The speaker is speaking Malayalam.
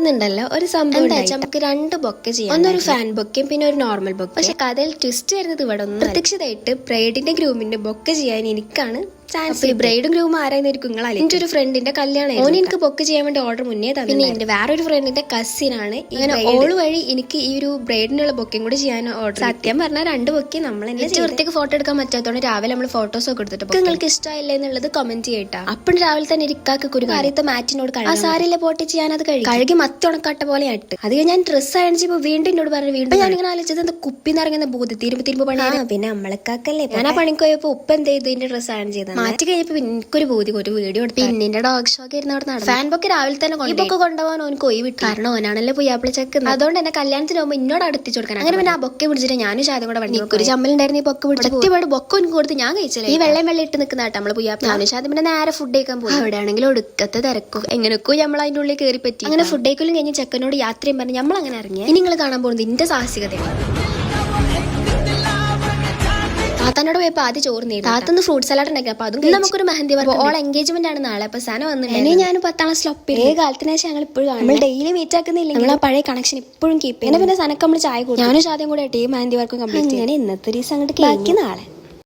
ഇന്നുണ്ടല്ലോ ഒരു സംഭവം നമുക്ക് 2 ബൊക്കെ ചെയ്യാം. ഒന്നൊരു ഫാൻ ബൊക്കയും പിന്നെ ഒരു നോർമൽ ബൊക്കെ. പക്ഷെ കഥയിൽ ട്വിസ്റ്റ് വരുന്നത് ഇവിടെ ഒന്നും പ്രത്യക്ഷതായിട്ട് ബ്രൈഡിന്റെ ഗ്രൂമിന്റെ ബൊക്കെ ചെയ്യാൻ എനിക്കാണ് ചാൻസ്. ഈ ബ്രൈഡും ഗ്രൂം ആരായിരിക്കും നിങ്ങളല്ലേ? എന്റെ ഒരു ഫ്രണ്ടിന്റെ കല്യാണം ഓൻ എനിക്ക് ബൊക്കെ ചെയ്യാൻ വേണ്ടി ഓർഡർ മുന്നേ തന്നെ. പിന്നെ എന്റെ വേറൊരു ഫ്രണ്ടിന്റെ കസിൻ ആണ്. ഇങ്ങനെ ഓള് വഴി എനിക്ക് ഈ ഒരു ബ്രൈഡിനുള്ള ബൊക്കയും കൂടി ചെയ്യാൻ ഓർഡർ. സത്യം പറഞ്ഞാൽ 2 ബൊക്കെ നമ്മൾ വൃത്തിക്ക് ഫോട്ടോ എടുക്കാൻ പറ്റാത്തതുകൊണ്ട് രാവിലെ നമ്മൾ ഫോട്ടോസ് ഒക്കെ എടുത്തിട്ട് നിങ്ങൾക്ക് ഇഷ്ടമായില്ലേ എന്നുള്ളത് കമന്റ് ചെയ്യട്ടാ. അപ്പം രാവിലെ തന്നെ ഇരിക്കാക്ക് ഒരു കാര്യത്തെ മാറ്റിനോട് ആ സാരിയിലെ പോട്ടി ചെയ്യാൻ അത് കഴുകി മത്തി ഉണക്കാട്ട പോലെ ആയിട്ട് അത് ഞാൻ ഡ്രസ്സ് അയണിച്ചപ്പോ വീണ്ടും എന്നോട് പറഞ്ഞു. വീണ്ടും ഞാൻ ഇങ്ങനെ ആലോചിച്ചത് എന്താ കുപ്പി നിറങ്ങുന്ന ബോധം തിരുമ്പ് പണി. പിന്നെ നമ്മളെക്കാക്കല്ലേ ഞാൻ ആ പണിക്ക് പോയപ്പോ ഉപ്പ് എന്ത് ചെയ്തു ഇതിന്റെ ഡ്രസ്സ് അയൺ ചെയ്ത മാറ്റി കഴിഞ്ഞപ്പോ എനിക്കൊരു ബോധി ഒരു വീഡിയോ എടുത്തു. പിന്നെ ഡോഗ് ഷോ ഒക്കെ ഇരുന്ന് അവിടെ നടന്നു. ഫാൻ ബൊക്കെ രാവിലെ തന്നെ ഇപ്പൊക്കെ കൊണ്ടുപോകാൻ ഓനക്ക് ഒയ് വിട്ടു. കാരണം ഓനാണല്ലോ പുയ്യാപ്പിള ചെക്കുന്നത്. അതുകൊണ്ട് എന്നെ കല്യാണത്തിന് പോകുമ്പോൾ ഇന്നോട് അടുത്തിച്ചു കൊടുക്കണം. അങ്ങനെ പിന്നെ ആ ബൊക്കെ പിടിച്ചിട്ട് ഞാനും ശാദം കൂടെ വണ്ടി ഒരു ചമ്മലുണ്ടായിരുന്നു. ഈ ബൊക്കെ പിടിച്ചിട്ട് ബൊക്കെ എനിക്ക് കൊടുത്ത് ഞാൻ കഴിച്ചില്ല. ഈ വെള്ളം ഇട്ട് നിൽക്കുന്ന കേട്ടോ നമ്മള് പുയ്യാപ്പിള. ഞാനും ശാദം പിന്നെ നേരെ ഫുഡ് കഴിക്കാൻ പോയി. അവിടെ ആണെങ്കിലും ഒടുക്കത്തെ തിരക്കും എങ്ങനെയൊക്കെ നമ്മൾ അതിന്റെ ഉള്ളിൽ കയറി പറ്റി. അങ്ങനെ ഫുഡ് കഴിക്കലും കഴിഞ്ഞ് ചെക്കനോട് യാത്രയും പറഞ്ഞ് നമ്മൾ അങ്ങനെ ഇറങ്ങി. ഇനി നിങ്ങൾ കാണാൻ പോകുന്നത് ഇതിന്റെ സാഹസികതയാണ്. താത്താനോട് പോയപ്പോ ആദ്യം ചോറ് നീ താത്തൊന്ന് ഫ്രൂട്ട് സലാഡ് ഉണ്ടാക്കി. അപ്പൊ അതും നമുക്കൊരു മെഹന്തി ഓൾ എൻഗേജ്മെന്റ് ആണ് നാളെ. അപ്പൊ സാധനം വന്നിട്ടുണ്ട്. ഞാൻ 10ാം ക്ലാസ്സിൽ ഒപ്പം കാലത്തിന് ശേഷം ഞങ്ങൾ ഇപ്പോഴും നമ്മൾ ഡെയിലി മീറ്റ് ആക്കുന്നില്ല. നമ്മൾ ആ പഴയ കണക്ഷൻ ഇപ്പോഴും കീപ്പ് ചെയ്യുന്നത്. പിന്നെ സനക്ക് നമ്മൾ ചായ കൂടി ഞാനും ആദ്യം കൂടെ ഈ മെഹന്തി വർക്കും കംപ്ലീറ്റ്. ഞാൻ ഇന്നത്തെ ദിവസം അങ്ങോട്ട് ബാക്കി നാളെ